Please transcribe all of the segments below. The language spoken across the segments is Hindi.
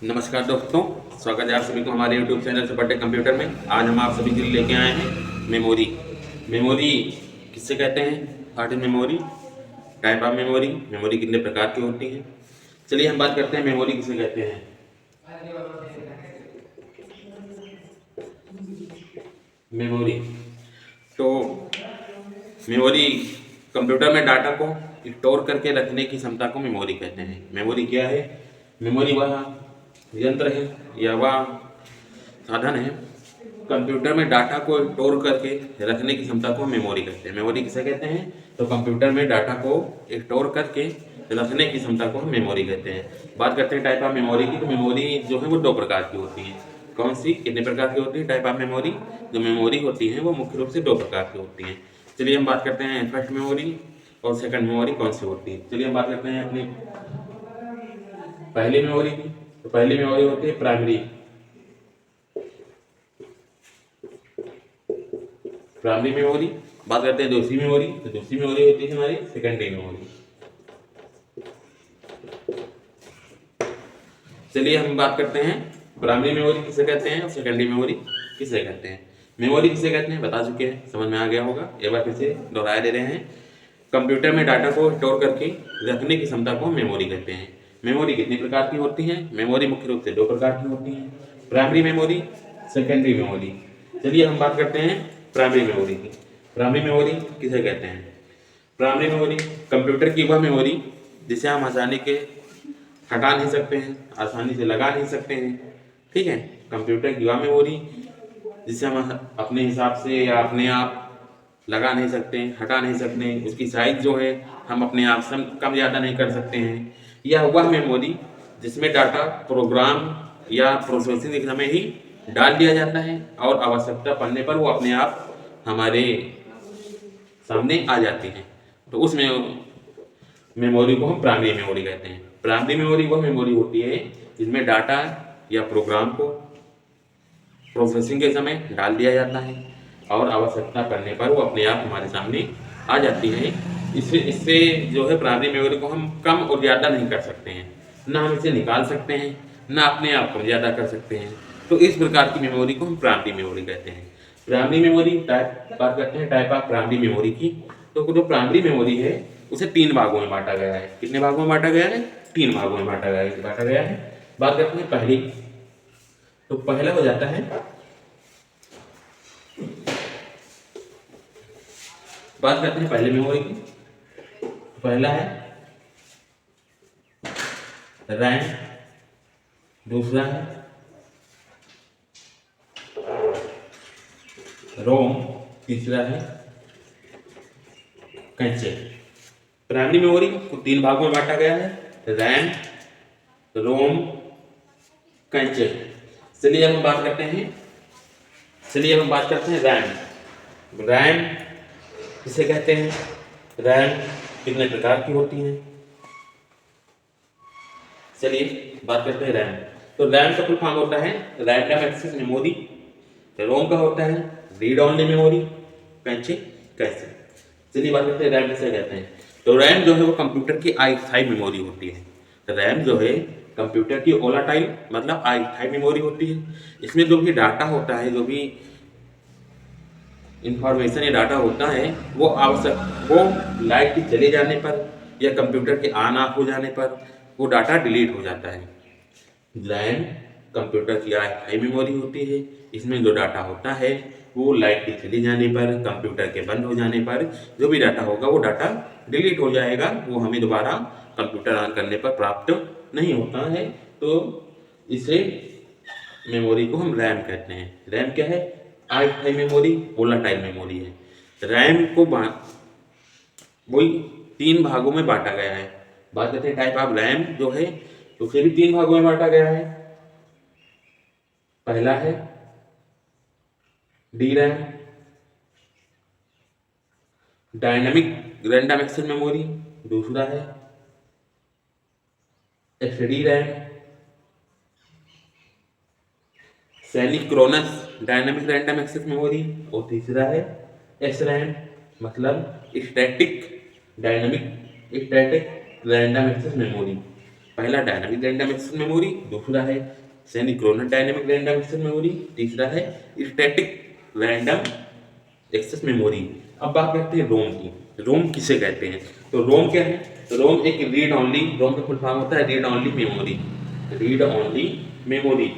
नमस्कार दोस्तों, स्वागत है आप सभी को हमारे YouTube चैनल से पढ़ते कंप्यूटर में। आज हम आप सभी के लिए लेके आए हैं मेमोरी। मेमोरी किससे कहते हैं? What is memory? Type of memory. Memory कितने प्रकार की होती है? चलिए हम बात करते हैं मेमोरी किसे कहते हैं। मेमोरी तो मेमोरी कंप्यूटर में डाटा को स्टोर करके रखने की क्षमता को मेमोरी कहते हैं। मेमोरी क्या है? मेमोरी वह यंत्र है या वह साधन है कंप्यूटर में डाटा को स्टोर करके रखने की क्षमता को मेमोरी कहते हैं। मेमोरी किसे कहते हैं? तो कंप्यूटर में डाटा को स्टोर करके रखने की क्षमता को मेमोरी कहते हैं। बात करते हैं टाइप ऑफ मेमोरी की। तो मेमोरी जो है वो दो प्रकार की होती है। कौन सी? कितने प्रकार की होती है टाइप ऑफ मेमोरी? जो मेमोरी होती है वो मुख्य रूप से दो प्रकार की होती हैं। चलिए हम बात करते हैं फर्स्ट मेमोरी और सेकंड मेमोरी कौन सी होती है। चलिए हम बात करते हैं अपनी पहली मेमोरी की। तो पहली मेमोरी होती है प्राइमरी प्राइमरी मेमोरी। बात करते हैं दूसरी मेमोरी। तो दूसरी मेमोरी होती है हमारी सेकेंडरी मेमोरी। चलिए हम बात करते हैं प्राइमरी मेमोरी किसे कहते हैं और सेकेंडरी मेमोरी किसे कहते हैं। मेमोरी किसे कहते हैं बता चुके हैं, समझ में आ गया होगा। एक बार फिर से दोहराए दे रहे हैं। कंप्यूटर में डाटा को स्टोर करके रखने की क्षमता को मेमोरी कहते हैं। मेमोरी कितनी प्रकार की होती है? मेमोरी मुख्य रूप से दो प्रकार की होती है, प्राइमरी मेमोरी, सेकेंडरी मेमोरी। चलिए हम बात करते हैं प्राइमरी मेमोरी की। प्राइमरी मेमोरी किसे कहते हैं? प्राइमरी मेमोरी कंप्यूटर की वह मेमोरी जिसे हम आसानी के हटा नहीं सकते हैं, आसानी से लगा नहीं सकते हैं। ठीक है, कंप्यूटर की वह मेमोरी जिसे हम अपने हिसाब से या अपने आप लगा नहीं सकते, हटा नहीं सकते। उसकी साइज जो है हम अपने आप से कम ज़्यादा नहीं कर सकते हैं। यह वह मेमोरी जिसमें डाटा प्रोग्राम या प्रोसेसिंग के समय ही डाल दिया जाता है और आवश्यकता पड़ने पर वो अपने आप हमारे सामने आ जाती है। तो उस मेमोरी को हम प्राइमरी मेमोरी कहते हैं। प्राइमरी मेमोरी वह मेमोरी होती है जिसमें डाटा या प्रोग्राम को प्रोसेसिंग के समय डाल दिया जाता है और आवश्यकता पड़ने पर वो अपने आप हमारे सामने आ जाती है। इससे इससे जो है प्राइमरी मेमोरी को हम कम और ज़्यादा नहीं कर सकते हैं, ना हम इसे निकाल सकते हैं, ना अपने आप को ज़्यादा कर सकते हैं। तो इस प्रकार की मेमोरी को हम प्राइमरी मेमोरी कहते हैं। प्राइमरी मेमोरी टाइप बात करते हैं टाइप ऑफ प्राइमरी मेमोरी की। तो जो प्राइमरी मेमोरी है उसे तीन भागों में बांटा गया है। कितने भागों में बांटा गया है? तीन भागों में बांटा गया है। बात करते हैं पहली। तो पहला हो जाता है, बात करते हैं पहले मेमोरी की। पहला है रैम, दूसरा है रोम, तीसरा है कैचे। प्राइमरी मेमोरी को तीन भागों में बांटा गया है, रैम, रोम, कैचे। चलिए अब हम बात करते हैं रैम। रैम किसे कहते हैं? रैम कितने प्रकार की होती हैं? चलिए बात करते हैं रैम। तो रैम का फुल फॉर्म होता है रैंडम एक्सेस मेमोरी। रोम का होता है रीड ओनली मेमोरी। कैचे कैसे। चलिए बात करते हैं रैम किसे कहते हैं। तो रैम जो है वो कंप्यूटर की अस्थायी मेमोरी होती है। तो रैम जो है कंप्यूटर की वोलाटाइल मतलब अस्थायी मेमोरी होती है। इसमें जो भी डाटा होता है, जो भी इंफॉर्मेशन या डाटा होता है वो लाइट के चले जाने पर या कंप्यूटर के ऑन ऑफ हो जाने पर वो डाटा डिलीट हो जाता है। रैम कंप्यूटर की अस्थायी मेमोरी होती है। इसमें जो डाटा होता है वो लाइट के चले जाने पर, कंप्यूटर के बंद हो जाने पर जो भी डाटा होगा वो डाटा डिलीट हो जाएगा। वो हमें दोबारा कंप्यूटर ऑन करने पर प्राप्त नहीं होता है। तो इसे मेमोरी को हम रैम कहते हैं। रैम क्या है? अस्थायी मेमोरी, वोलाटाइल मेमोरी है। रैम को वही तीन भागों में बांटा गया है। बात करते हैं टाइप ऑफ रैम जो है तो उसे भी तीन भागों में बांटा गया है। पहला है D RAM, dynamic random access memory. दूसरा है SD RAM, synchronous dynamic random access memory. और तीसरा है एस रैम मतलब स्टैटिक रैंडम एक्सेस मेमोरी। पहला डायनामिक रैंडम एक्सेस मेमोरी, दूसरा है synchronous dynamic random access memory, तीसरा है स्टैटिक रैंडम एक्सेस मेमोरी। अब बात करते हैं रोम की। रोम किसे कहते हैं? तो रोम क्या है? रोम एक रीड ऑनली, रोम का फुल फॉर्म होता है read only memory. Read only memory.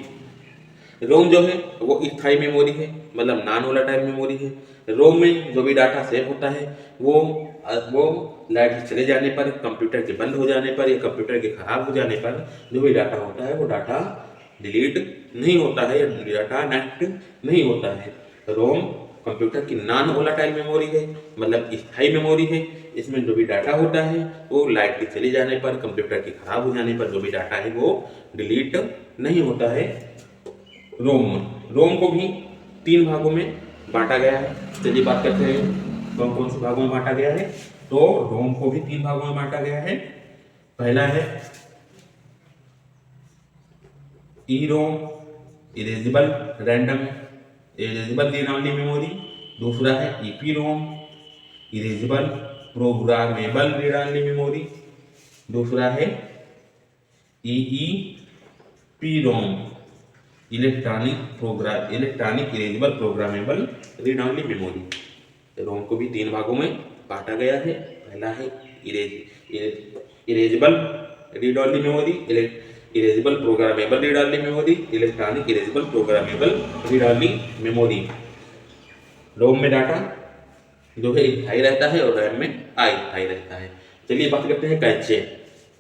ROM जो है वो स्थायी मेमोरी है, मतलब नॉन वोलेटाइल मेमोरी है। रोम में जो भी डाटा सेव होता है वो लाइट से चले जाने पर, कंप्यूटर के बंद हो जाने पर या कंप्यूटर के खराब हो जाने पर जो भी डाटा होता है वो डाटा डिलीट नहीं होता है या डाटा नष्ट नहीं होता है। रोम कंप्यूटर की नॉन वोलेटाइल मेमोरी है, मतलब स्थायी मेमोरी है। इसमें जो भी डाटा होता है वो लाइट के चले जाने पर, कंप्यूटर के खराब हो जाने पर जो भी डाटा है वो डिलीट नहीं होता है। रोम को भी 3 भागों में बांटा गया है। चलिए बात करते हैं कौन कौन से भागों में बांटा गया है। तो रोम को भी 3 भागों में बांटा गया है। पहला है E ROM, erasable read only memory. दूसरा है EP ROM, erasable programmable read only memory. दूसरा है EEP ROM, electronic erasable programmable read only memory. ROM को भी 3 भागों में बांटा गया है। पहला है erasable read only memory, erasable programmable read only memory, electronic erasable programmable read only memory. ROM में डाटा जो है स्थायी रहता है और रैम में अस्थायी रहता है। चलिए बात करते हैं कैचे।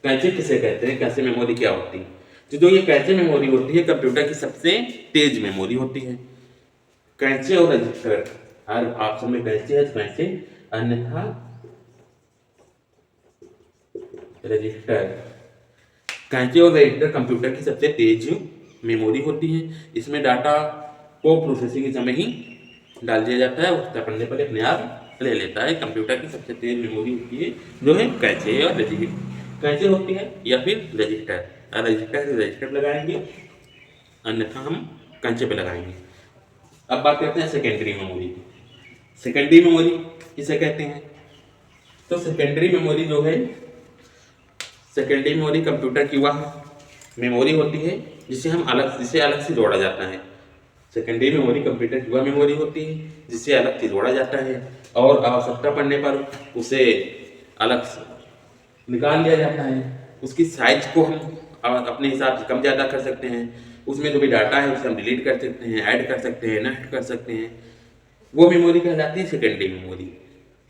कैचे किसे कहते हैं? कैचे मेमोरी क्या होती है? तो जो ये कैचे मेमोरी होती है कंप्यूटर की सबसे तेज मेमोरी होती है। कैचे और रजिस्टर, हर ऑप्शन में कैचे है कैचे, अन्यथा रजिस्टर। कैचे और रजिस्टर कंप्यूटर की सबसे तेज मेमोरी होती है। इसमें डाटा को प्रोसेसिंग के समय ही डाल दिया जाता है, उसका पढ़ने पर अपने आप ले लेता है। कंप्यूटर की सबसे तेज मेमोरी होती है जो है कैचे और रजिस्टर। कैचे होती है या फिर रजिस्टर, रजिस्टर लगाएंगे, अन्यथा हम कैचे पे लगाएंगे। अब बात करते हैं सेकेंडरी मेमोरी की। सेकेंडरी मेमोरी किसे कहते हैं? तो सेकेंडरी मेमोरी जो है, सेकेंडरी मेमोरी कंप्यूटर की वह मेमोरी होती है जिसे अलग से जोड़ा जाता है। सेकेंडरी मेमोरी कंप्यूटर की वह मेमोरी होती है जिसे अलग से जोड़ा जाता है और आवश्यकता पड़ने पर उसे अलग से निकाल लिया जाता है। उसकी साइज को हम अपने हिसाब से कम ज़्यादा कर सकते हैं। उसमें जो भी डाटा है उसे हम डिलीट कर सकते हैं, ऐड कर सकते हैं, नष्ट कर सकते हैं। वो मेमोरी कहलाती है सेकेंडरी मेमोरी।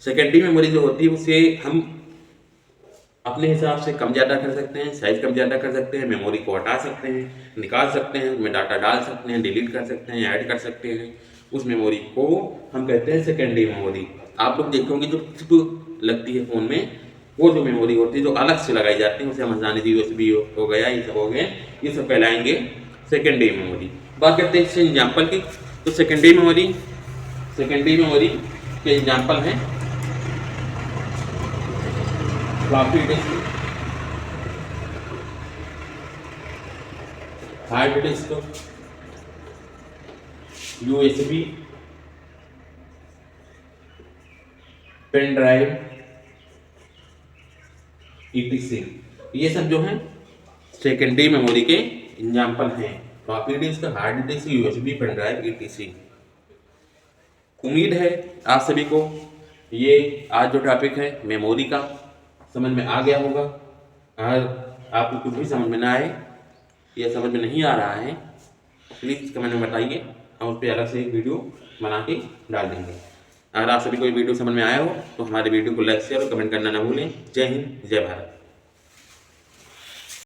सेकेंडरी मेमोरी जो होती है उसे हम अपने हिसाब से कम ज़्यादा कर सकते हैं, साइज कम ज़्यादा कर सकते हैं, मेमोरी को हटा सकते हैं, निकाल सकते हैं, उसमें डाटा डाल सकते हैं, डिलीट कर सकते हैं, ऐड कर सकते हैं। उस मेमोरी को हम कहते हैं सेकेंडरी मेमोरी। आप लोग देखोगे जो चिप लगती है फ़ोन में, वो जो मेमोरी होती है जो अलग से लगाई जाती है, उसे हम जाने USB हो गया, ये सब हो गए, ये सब कहलाएंगे सेकेंडरी मेमोरी। बात करते हैं इससे एग्जाम्पल की। तो सेकेंडरी मेमोरी के एग्जाम्पल हैं floppy disk, hard disk, USB, pen drive, ETC। ये सब जो हैं सेकेंडरी मेमोरी के एग्जाम्पल हैं। Floppy disk, hard disk, USB, pen drive, ETC। उम्मीद है आप सभी को ये आज जो टॉपिक है मेमोरी का समझ में आ गया होगा। अगर आपको कुछ भी समझ में ना आए या समझ में नहीं आ रहा है प्लीज़ कमेंट में बताइए, हम उस पर अलग से एक वीडियो बना के डाल देंगे। अगर आप सभी को ये वीडियो समझ में आया हो तो हमारे वीडियो को लाइक शेयर और कमेंट करना ना भूलें। जय हिंद, जय भारत।